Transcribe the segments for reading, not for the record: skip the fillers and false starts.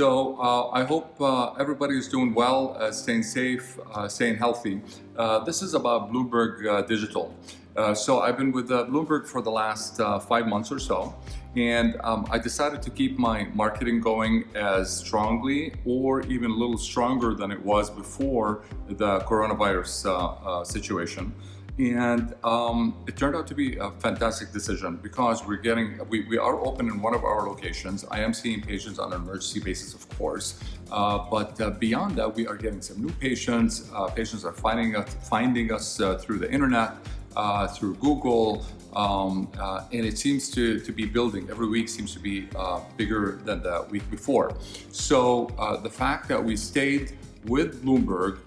I hope everybody is doing well, staying safe, staying healthy. This is about Blumberg Digital. So I've been with Blumberg for the last 5 months or so, and I decided to keep my marketing going as strongly or even a little stronger than it was before the coronavirus situation. And it turned out to be a fantastic decision because we are open in one of our locations. I am seeing patients on an emergency basis, of course, but beyond that, we are getting some new patients. Patients are finding us through the internet, through Google, and it seems to be building. Every week seems to be bigger than the week before. So the fact that we stayed with Blumberg,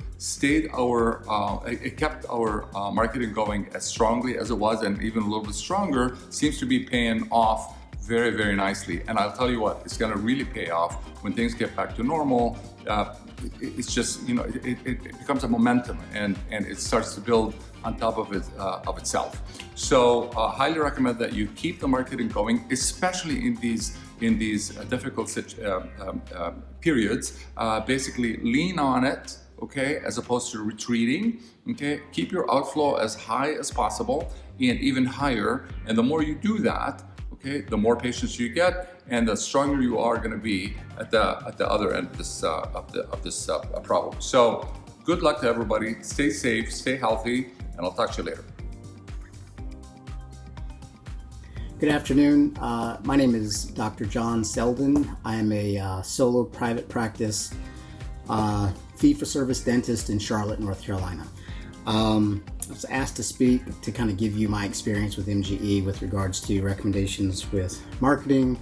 it kept our marketing going as strongly as it was, and even a little bit stronger, seems to be paying off very, very nicely. And I'll tell you what, it's going to really pay off when things get back to normal. It's just, it becomes a momentum, and it starts to build on top of itself. So highly recommend that you keep the marketing going, especially in these difficult periods. Basically lean on it, okay, as opposed to retreating, okay? Keep your outflow as high as possible and even higher. And the more you do that, okay, the more patients you get and the stronger you are going to be at the other end of this problem. So good luck to everybody. Stay safe, stay healthy, and I'll talk to you later. Good afternoon. My name is Dr. John Seldon. I am a solo private practice fee-for-service dentist in Charlotte, North Carolina. I was asked to speak to kind of give you my experience with MGE with regards to recommendations with marketing,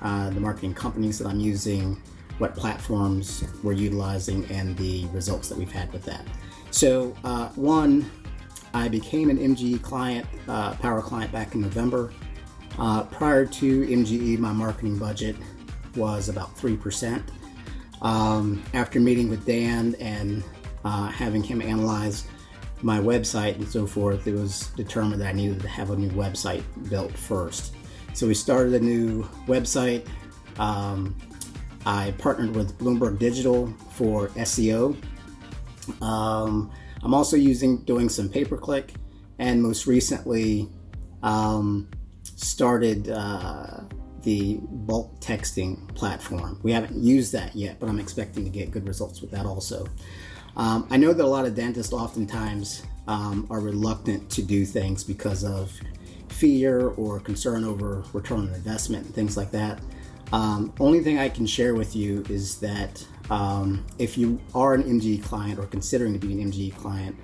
the marketing companies that I'm using, what platforms we're utilizing, and the results that we've had with that. So one, I became an MGE client, power client back in November. Prior to MGE, my marketing budget was about 3%. After meeting with Dan and having him analyze my website and so forth, it was determined that I needed to have a new website built first. So we started a new website. I partnered with Blumberg Digital for SEO. I'm also doing some pay-per-click, and most recently started the bulk texting platform. We haven't used that yet, but I'm expecting to get good results with that also. I know that a lot of dentists oftentimes are reluctant to do things because of fear or concern over return on investment and things like that. Only thing I can share with you is that if you are an MGE client or considering to be an MGE client,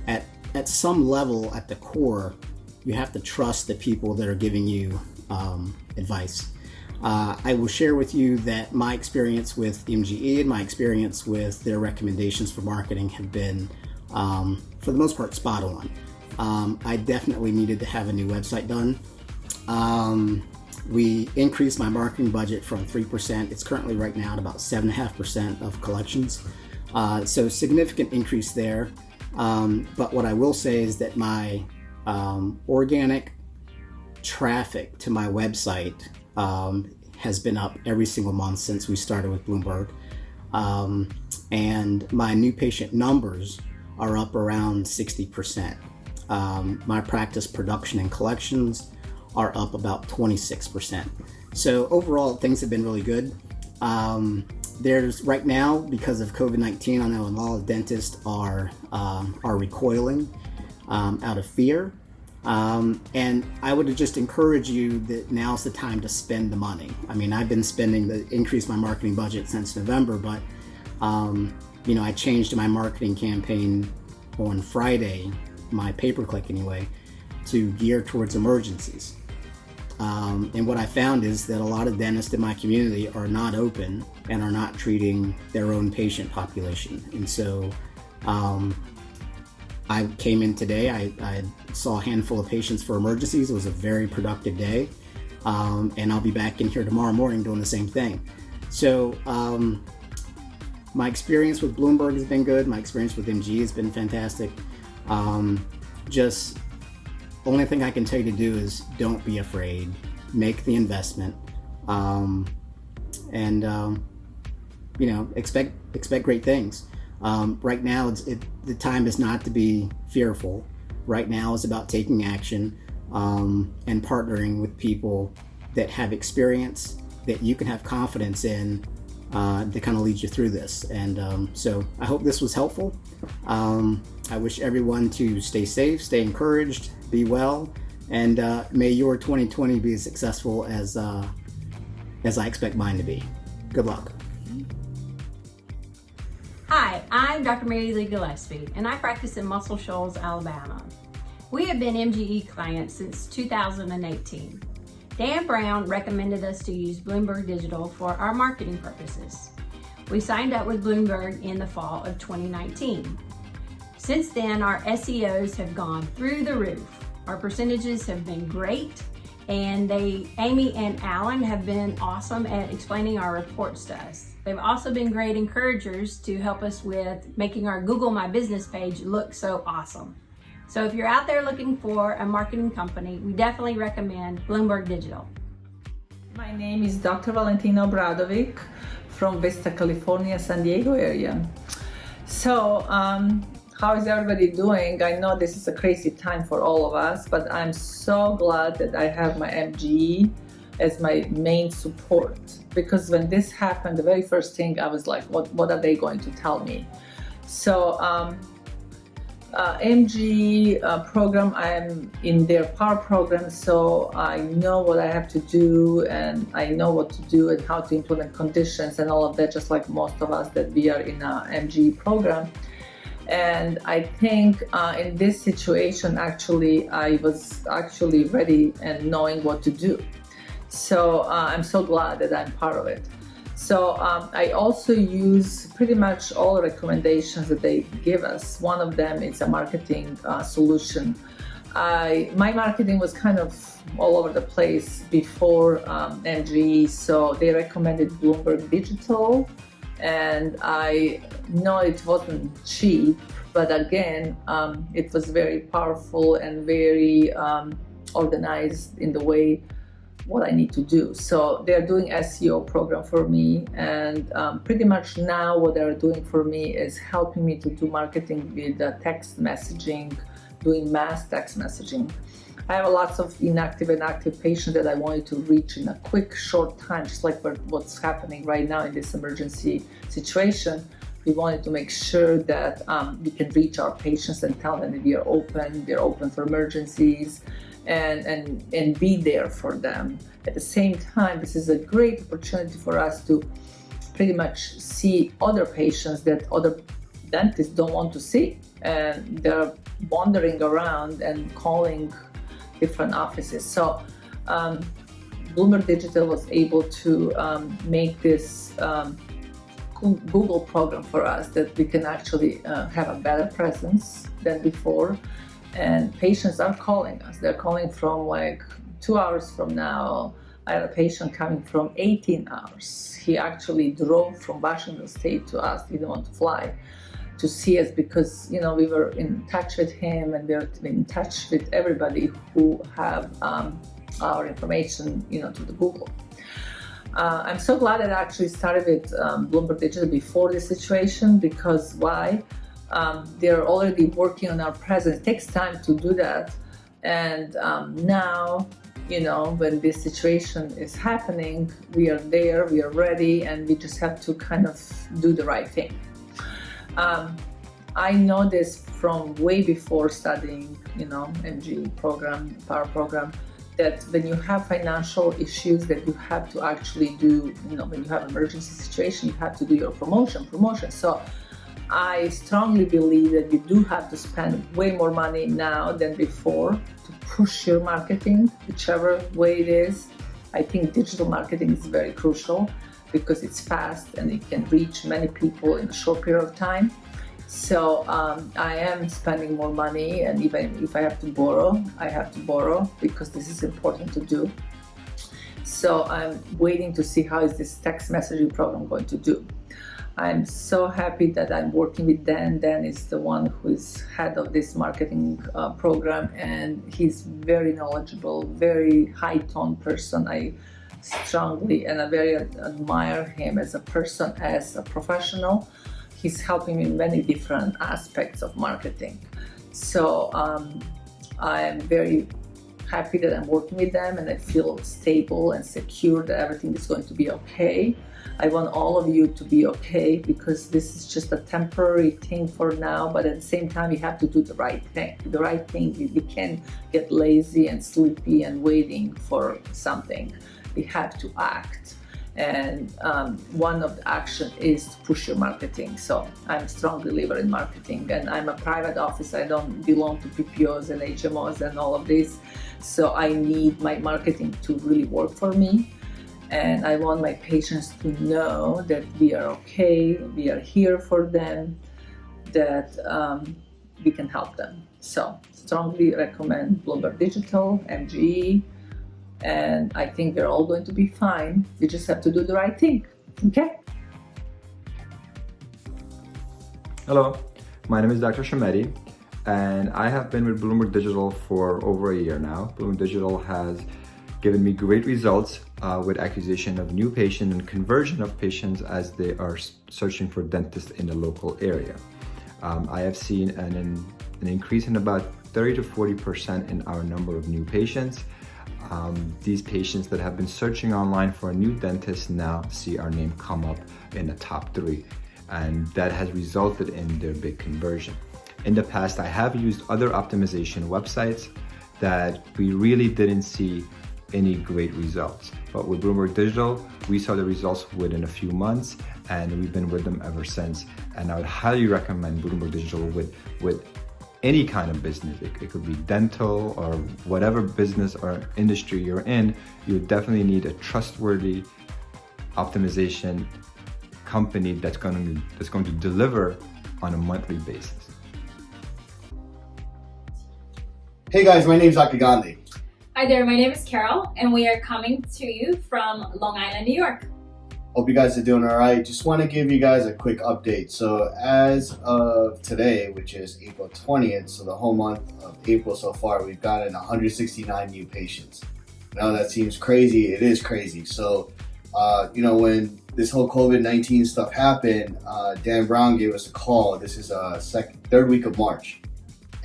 at some level at the core, you have to trust the people that are giving you advice. I will share with you that my experience with MGE and my experience with their recommendations for marketing have been, for the most part, spot on. I definitely needed to have a new website done. We increased my marketing budget from 3%. It's currently right now at about 7.5% of collections. So significant increase there. But what I will say is that my organic traffic to my website has been up every single month since we started with Blumberg. And my new patient numbers are up around 60%. My practice production and collections are up about 26%. So overall, things have been really good. There's right now, because of COVID-19, I know a lot of dentists are recoiling out of fear. And I would just encourage you that now's the time to spend the money. I mean, I've been increased my marketing budget since November, but I changed my marketing campaign on Friday, my pay-per-click anyway, to gear towards emergencies. And what I found is that a lot of dentists in my community are not open and are not treating their own patient population. And so I came in today, I saw a handful of patients for emergencies. It was a very productive day. And I'll be back in here tomorrow morning doing the same thing. So my experience with Blumberg has been good. My experience with MG has been fantastic. Just only thing I can tell you to do is don't be afraid. Make the investment. And expect great things. Right now, the time is not to be fearful. Right now is about taking action and partnering with people that have experience that you can have confidence in to kind of lead you through this. And so I hope this was helpful. I wish everyone to stay safe, stay encouraged, be well, and may your 2020 be as successful as I expect mine to be. Good luck. Hi, I'm Dr. Mary Lee Gillespie, and I practice in Muscle Shoals, Alabama. We have been MGE clients since 2018. Dan Brown recommended us to use Blumberg Digital for our marketing purposes. We signed up with Blumberg in the fall of 2019. Since then, our SEOs have gone through the roof. Our percentages have been great, and Amy and Alan have been awesome at explaining our reports to us. They've also been great encouragers to help us with making our Google My Business page look so awesome. So if you're out there looking for a marketing company, we definitely recommend Blumberg Digital. My name is Dr. Valentina Obradovic from Vista, California, San Diego area. So, how is everybody doing? I know this is a crazy time for all of us, but I'm so glad that I have my MGE as my main support. Because when this happened, the very first thing I was like, what are they going to tell me? So, MG program, I'm in their power program, so I know what I have to do, and I know what to do and how to implement conditions and all of that, just like most of us that we are in a MG program. And I think in this situation, actually, I was actually ready and knowing what to do. So I'm so glad that I'm part of it. So I also use pretty much all recommendations that they give us. One of them is a marketing solution. My marketing was kind of all over the place before MG, so they recommended Blumberg Digital, and I know it wasn't cheap, but again, it was very powerful and very organized in the way what I need to do. So they're doing SEO program for me, and pretty much now what they're doing for me is helping me to do marketing with text messaging, doing mass text messaging. I have lots of inactive and active patients that I wanted to reach in a quick, short time, just like what's happening right now in this emergency situation. We wanted to make sure that we can reach our patients and tell them that we're open for emergencies, and be there for them. At the same time, this is a great opportunity for us to pretty much see other patients that other dentists don't want to see, and they're wandering around and calling different offices. So Blumberg Digital was able to make this Google program for us that we can actually have a better presence than before. And patients are calling us. They're calling from like 2 hours from now. I had a patient coming from 18 hours. He actually drove from Washington State to us. He didn't want to fly to see us because, we were in touch with him, and we're in touch with everybody who have our information, to the Google. I'm so glad that I actually started with Blumberg Digital before this situation, because why? They're already working on our presence. It takes time to do that. And now, when this situation is happening, we are there, we are ready, and we just have to kind of do the right thing. I know this from way before studying, MG program, power program, that when you have financial issues that you have to actually do, when you have an emergency situation, you have to do your promotion. So I strongly believe that you do have to spend way more money now than before to push your marketing, whichever way it is. I think digital marketing is very crucial because it's fast and it can reach many people in a short period of time. So I am spending more money, and even if I have to borrow, I have to borrow because this is important to do. So I'm waiting to see how is this text messaging program going to do. I'm so happy that I'm working with Dan. Dan is the one who is head of this marketing program, and he's very knowledgeable, very high-tone person. I strongly, and I very admire him as a person, as a professional. He's helping me in many different aspects of marketing. So I am very happy that I'm working with them, and I feel stable and secure that everything is going to be okay. I want all of you to be okay, because this is just a temporary thing for now, but at the same time, you have to do the right thing. The right thing, we can't get lazy and sleepy and waiting for something. We have to act. And one of the action is to push your marketing. So I'm a strong believer in marketing, and I'm a private office. I don't belong to PPOs and HMOs and all of this. So I need my marketing to really work for me. And I want my patients to know that we are okay, we are here for them, that we can help them. So strongly recommend Blumberg Digital, MGE, and I think they're all going to be fine. We just have to do the right thing, okay? Hello, my name is Dr. Shahmehdi, and I have been with Blumberg Digital for over a year now. Blumberg Digital has given me great results with acquisition of new patients and conversion of patients as they are searching for dentists in the local area. I have seen an increase in about 30 to 40% in our number of new patients. These patients that have been searching online for a new dentist now see our name come up in the top 3, and that has resulted in their big conversion. In the past, I have used other optimization websites that we really didn't see any great results. But with Blumberg Digital, we saw the results within a few months, and we've been with them ever since. And I would highly recommend Blumberg Digital with any kind of business. It could be dental or whatever business or industry you're in. You definitely need a trustworthy optimization company that's going to deliver on a monthly basis. Hey guys, my name is Dr. Gandhi. Hi there, my name is Karol, and we are coming to you from Long Island, New York. Hope you guys are doing all right. Just want to give you guys a quick update. So as of today, which is April 20th, so the whole month of April so far, we've gotten 169 new patients. Now that seems crazy. It is crazy. So, when this whole COVID-19 stuff happened, Dan Brown gave us a call. This is third week of March,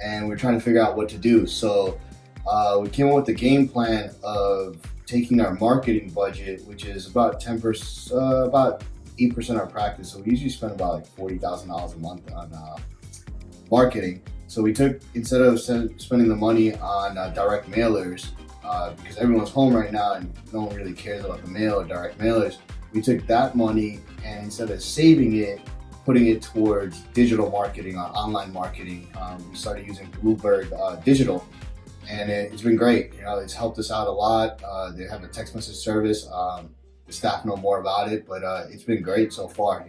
and we're trying to figure out what to do. So we came up with the game plan of taking our marketing budget, which is about 10%, about 8% of our practice. So we usually spend about like $40,000 a month on marketing. So we took, instead of spending the money on direct mailers, because everyone's home right now and no one really cares about the mail or direct mailers, we took that money and instead of saving it, putting it towards digital marketing, online marketing, we started using Blumberg Digital. And it's been great. It's helped us out a lot. They have a text message service. The staff know more about it, but it's been great so far.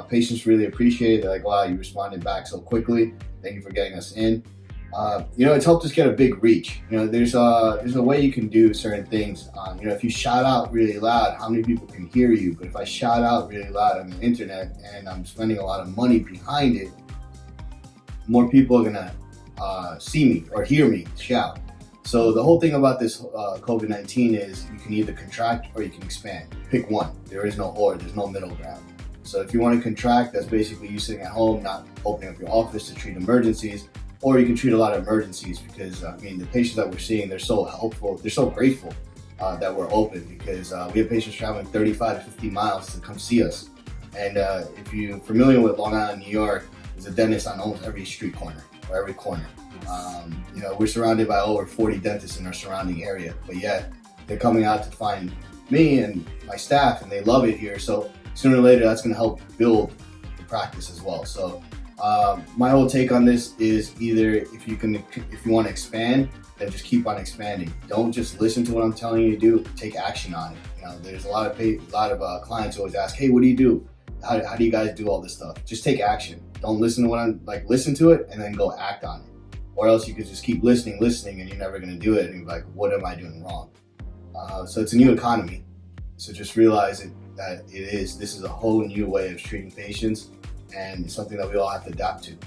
Patients really appreciate it. They're like, wow, you responded back so quickly. Thank you for getting us in. It's helped us get a big reach. There's a way you can do certain things. If you shout out really loud, how many people can hear you? But if I shout out really loud on the internet and I'm spending a lot of money behind it, more people are gonna see me or hear me shout. So the whole thing about this COVID-19 is you can either contract or you can expand. Pick one. There is no or, there's no middle ground. So if you want to contract, that's basically you sitting at home, not opening up your office to treat emergencies, or you can treat a lot of emergencies because, the patients that we're seeing, they're so helpful, they're so grateful that we're open because we have patients traveling 35 to 50 miles to come see us. And if you're familiar with Long Island, New York, there's a dentist on almost every street corner or every corner. We're surrounded by over 40 dentists in our surrounding area, but yet they're coming out to find me and my staff and they love it here. So sooner or later, that's going to help build the practice as well. So my whole take on this is either if you want to expand, then just keep on expanding. Don't just listen to what I'm telling you to do, take action on it. There's a lot of clients who always ask, hey, what do you do? How do you guys do all this stuff? Just take action. Don't listen to what I'm like, listen to it and then go act on it. Or else you could just keep listening, and you're never gonna do it. And you're like, what am I doing wrong? So it's a new economy. So just realize that this is a whole new way of treating patients, and it's something that we all have to adapt to.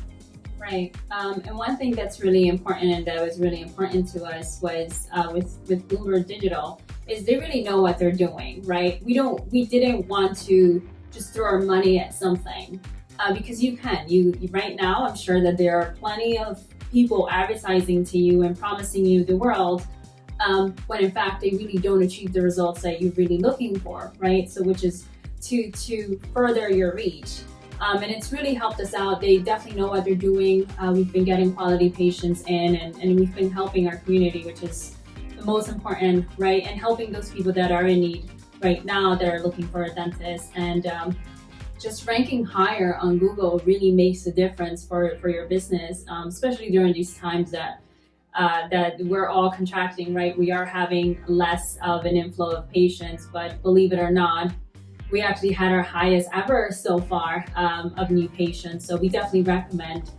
Right. And one thing that's really important and that was really important to us was with Blumberg Digital is they really know what they're doing, right? We didn't want to just throw our money at something because you right now, I'm sure that there are plenty of people advertising to you and promising you the world when in fact they really don't achieve the results that you're really looking for, right? So which is to further your reach. And it's really helped us out. They definitely know what they're doing. We've been getting quality patients in and we've been helping our community, which is the most important, right? And helping those people that are in need right now that are looking for a dentist. And just ranking higher on Google really makes a difference for your business, especially during these times that we're all contracting, right? We are having less of an inflow of patients, but believe it or not, we actually had our highest ever so far of new patients. So we definitely recommend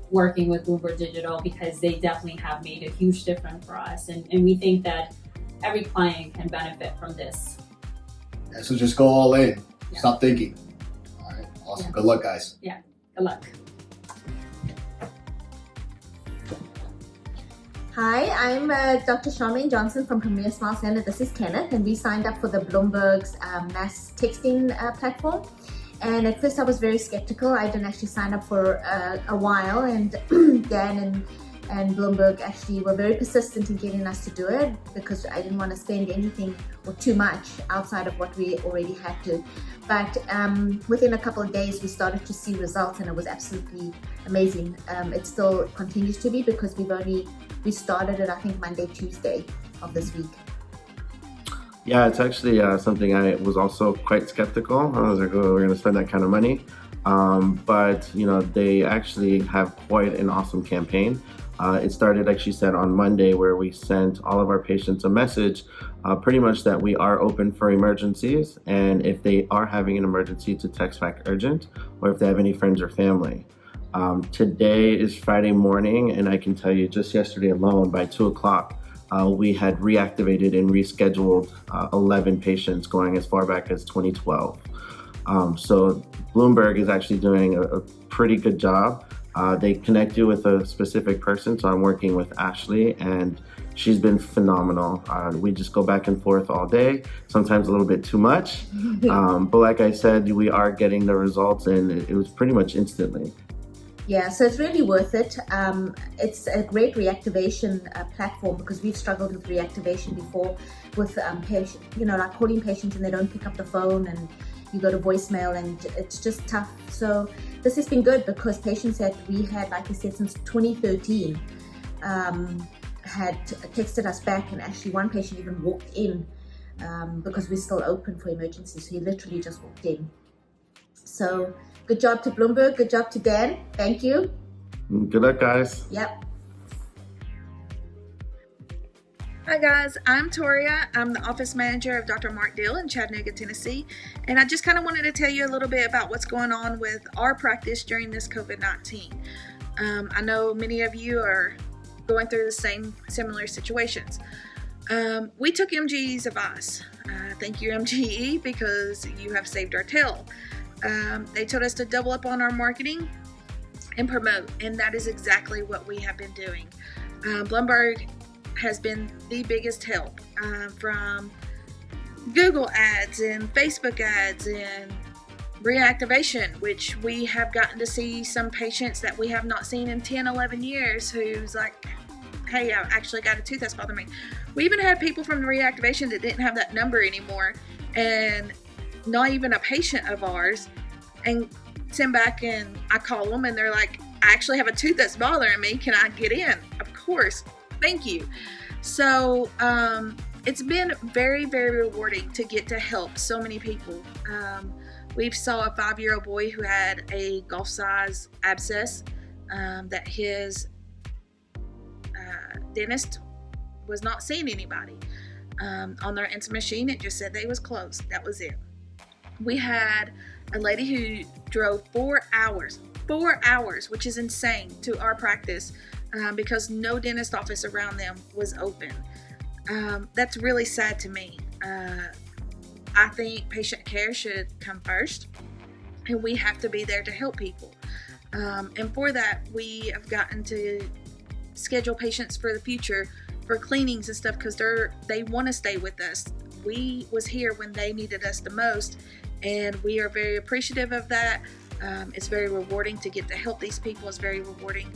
working with Blumberg Digital because they definitely have made a huge difference for us. And we think that every client can benefit from this. Yeah, so just go all in. Yeah. Stop thinking. All right. Awesome. Yeah. Good luck, guys. Yeah, good luck. Hi, I'm Dr. Shahmehdi Johnson from Premier Smile Center. This is Kenneth, and we signed up for the Blumberg's mass texting platform. And at first I was very skeptical. I didn't actually sign up for a while, and Dan and Blumberg actually were very persistent in getting us to do it because I didn't want to spend anything or too much outside of what we already had to. But within a couple of days we started to see results and it was absolutely amazing. It still continues to be because we started it I think Monday, Tuesday of this week. Yeah, it's actually something I was also quite skeptical. I was like, oh, we're going to spend that kind of money. But, you know, they actually have quite an awesome campaign. It started, like she said, on Monday, where we sent all of our patients a message, pretty much that we are open for emergencies. And if they are having an emergency, to text back urgent, or if they have any friends or family. Today is Friday morning, and I can tell you just yesterday alone, by 2 o'clock, we had reactivated and rescheduled 11 patients going as far back as 2012. So Blumberg is actually doing a pretty good job. They connect you with a specific person, so I'm working with Ashley, and she's been phenomenal. We just go back and forth all day, sometimes a little bit too much. But like I said, we are getting the results, and it was pretty much instantly. Yeah, so it's really worth it. It's a great reactivation platform because we've struggled with reactivation before with patients, you know, like calling patients and they don't pick up the phone and you go to voicemail and it's just tough. So this has been good because patients that we had, like I said, since 2013 had texted us back, and actually one patient even walked in because we're still open for emergencies. So he literally just walked in. So good job to Blumberg, good job to Dan. Thank you. Good luck, guys. Yep. Hi guys, I'm Toria. I'm the office manager of Dr. Mark Dill in Chattanooga, Tennessee. And I just kind of wanted to tell you a little bit about what's going on with our practice during this COVID-19. I know many of you are going through the similar situations. We took MGE's advice. Thank you, MGE, because you have saved our tail. They told us to double up on our marketing and promote, and that is exactly what we have been doing. Blumberg has been the biggest help from Google ads and Facebook ads and reactivation, which we have gotten to see some patients that we have not seen in 10, 11 years who's like, hey, I actually got a tooth that's bothering me. We even had people from the reactivation that didn't have that number anymore and not even a patient of ours, and send back and I call them and they're like, I actually have a tooth that's bothering me. Can I get in? Of course. Thank you. So it's been very, very rewarding to get to help so many people. We saw a 5-year-old boy who had a golf-size abscess that his dentist was not seeing anybody. On their answer machine, it just said they was closed. That was it. We had a lady who drove 4 hours, which is insane, to our practice because no dentist office around them was open. That's really sad to me. I think patient care should come first, and we have to be there to help people. And for that, we have gotten to schedule patients for the future for cleanings and stuff, because they want to stay with us. We was here when they needed us the most, and we are very appreciative of that. It's very rewarding to get to help these people. It's very rewarding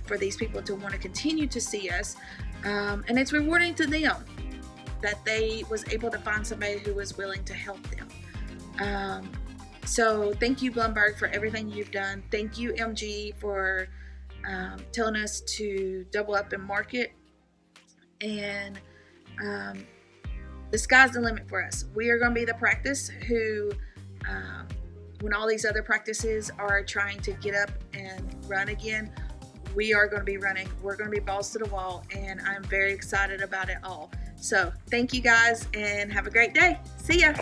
for these people to want to continue to see us, and it's rewarding to them that they was able to find somebody who was willing to help them. So thank you, Blumberg, for everything you've done. Thank you, MG, for telling us to double up and market. And the sky's the limit for us. We are going to be the practice who, when all these other practices are trying to get up and run again, we are going to be running. We're going to be balls to the wall, and I'm very excited about it all. So thank you guys, and have a great day. See ya.